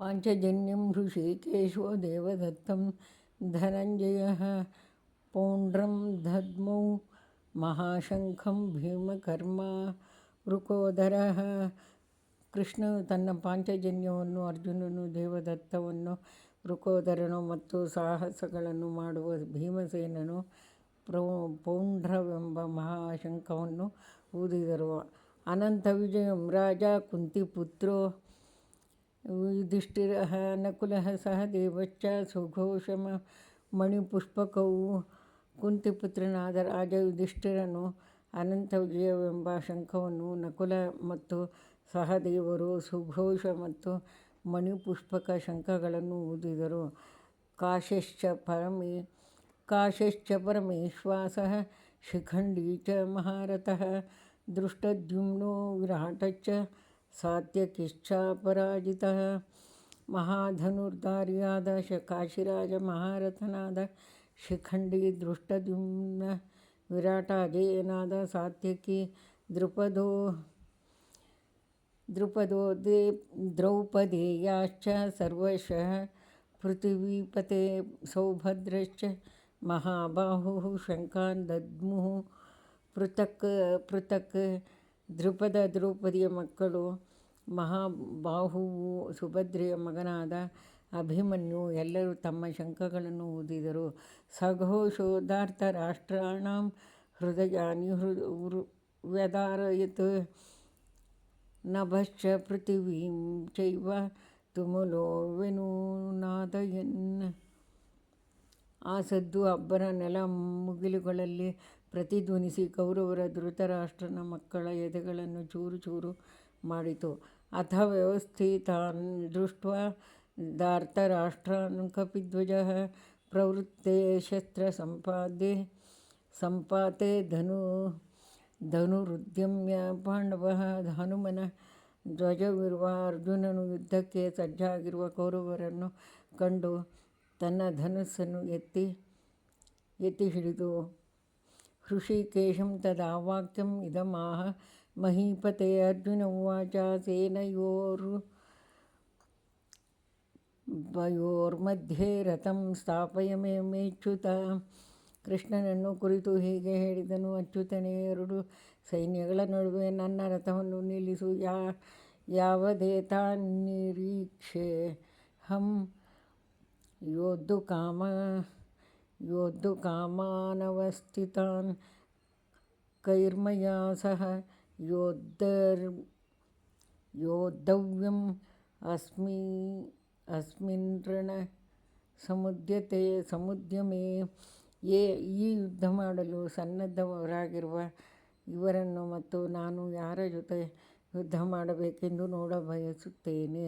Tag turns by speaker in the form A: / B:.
A: पाञ्चजन्यं हृषीकेशो देवदत्तं धनञ्जयः पौण्ड्रं दद्मौ ಮಹಾಶಂಖಂ ಭೀಮಕರ್ಮ ವೃಕೋದರಃ. ಕೃಷ್ಣನು ತನ್ನ ಪಾಂಚಜನ್ಯವನ್ನು ಅರ್ಜುನನು ದೇವದತ್ತವನ್ನು ವೃಕೋದರನು ಮತ್ತು ಸಾಹಸಗಳನ್ನು ಮಾಡುವ ಭೀಮಸೇನನು ಪೌಂಡ್ರವೆಂಬ ಮಹಾಶಂಖವನ್ನು ಊದಿದರು. ಅನಂತ ವಿಜಯಂ ರಾಜ ಕುಂತಿಪುತ್ರೋ ಯುಧಿಷ್ಠಿರಃ ನಕುಲಃ ಸಹದೇವಶ್ಚ ಸುಘೋಷ ಮಣಿಪುಷ್ಪಕೌ. ಕುಂತಿಪುತ್ರನಾದ ರಾಜ ಯುಧಿಷ್ಠಿರನು ಅನಂತ ವಿಜಯವೆಂಬ ಶಂಖವನ್ನು, ನಕುಲ ಮತ್ತು ಸಹದೇವರು ಸುಘೋಷ ಮತ್ತು ಮಣಿಪುಷ್ಪಕ ಶಂಖಗಳನ್ನು ಊದಿದರು. ಕಾಶಶ್ಚ ಪರಮೇಶ್ವಾಸಃ ಶಿಖಂಡಿ ಚ ಮಹಾರಥಃ ದೃಷ್ಟದ್ಯುಮ್ನೋ ವಿರಾಟಶ್ಚ ಸಾತ್ಯಕಿಶ್ಚಾಪರಾಜಿತಃ. ಮಹಾಧನುರ್ಧಾರಿಯಾದ ಕಾಶಿರಾಜ, ಮಹಾರಥನಾದ ಶಿಖಂಡಿ, ದೃಷ್ಟದ್ಯುಮ್ನ, ವಿರಾಟ, ಅಜೇಯನಾದ ಸಾತ್ಯಕಿ, ದ್ರೌಪದೇಯಾಶ್ಚ ಸರ್ವಶಃ ಪೃಥಿವೀಪತೆ ಸೌಭದ್ರಶ್ಚ ಮಹಾಬಾಹುಃ ಶಂಖಾನ್ ದದ್ಮುಃ ಪೃಥಕ್ ಪೃಥಕ್. ದ್ರೌಪದಿಯ ಮಕ್ಕಳು ಮಹಾಬಾಹುವು ಸುಭದ್ರೆಯ ಮಗನಾದ ಅಭಿಮನ್ಯು ಎಲ್ಲರೂ ತಮ್ಮ ಶಂಖಗಳನ್ನು ಊದಿದರು. ಸಘೋಷೋ ಧಾರ್ತರಾಷ್ಟ್ರಾಣಾಂ ಹೃದಯಾನಿ ವ್ಯಧಾರಯತ್ ನಭಶ್ಚ ಪೃಥಿವೀಂ ಚೈವ ತುಮುಲೋ ವೆನುನಾದಯನ್. ಆ ಸದ್ದು ಅಬ್ಬರ ನೆಲ ಮುಗಿಲುಗಳಲ್ಲಿ ಪ್ರತಿಧ್ವನಿಸಿ ಕೌರವರ ಧೃತರಾಷ್ಟ್ರನ ಮಕ್ಕಳ ಎದೆಗಳನ್ನು ಚೂರು ಚೂರು ಮಾಡಿತು. ಅಥ ವ್ಯವಸ್ಥಿತಾನ್ ದೃಷ್ಟ್ವಾ ಧಾರ್ತರಾಷ್ಟ್ರಾನ್ ಕಪಿಧ್ವಜಃ ಪ್ರವೃತ್ತೆ ಶಸ್ತ್ರ ಸಂಪಾತೆ ಧನುರುದ್ಯಮ್ಯ ಪಾಂಡವಃ. ಹನುಮನ ಧ್ವಜವಿರುವ ಅರ್ಜುನನು ಯುದ್ಧಕ್ಕೆ ಸಜ್ಜಾಗಿರುವ ಕೌರವರನ್ನು ಕಂಡು ತನ್ನ ಧನುಸ್ಸನ್ನು ಎತ್ತಿ ಹಿಡಿದು ಹೃಷೀಕೇಶಂ ತದಾ ವಾಕ್ಯಂ ಇದಮಾಹ ಮಹೀಪತೆ. ಅರ್ಜುನ ಉವಾಚ ಸೇನಯೋರ್मध्ये ರಥಂ ಸ್ಥಾಪಯ ಮೇಚ್ಯುತ. ಕೃಷ್ಣನನ್ನು ಕುರಿತು ಹೀಗೆ ಹೇಳಿದನು: ಅಚ್ಯುತನೇ, ಎರಡು ಸೈನ್ಯಗಳ ನಡುವೆ ನನ್ನ ರಥವನ್ನು ನಿಲ್ಲಿಸು. ಯಾವದೇತಾನ್ನಿರೀಕ್ಷೇऽಹಂ ಯೋದ್ಧುಕಾಮಾನವಸ್ಥಿತಾನ್ ಕೈರ್ಮಯಾ ಸಹ ಯೋದ್ಧವ್ಯಂ ಅಸ್ಮಿನ್ರಣ ಸಮುದ್ಯಮೇ. ಈ ಯುದ್ಧ ಮಾಡಲು ಸನ್ನದ್ಧರಾಗಿರುವ ಇವರನ್ನು ಮತ್ತು ನಾನು ಯಾರ ಜೊತೆ ಯುದ್ಧ ಮಾಡಬೇಕೆಂದು ನೋಡಬಯಸುತ್ತೇನೆ.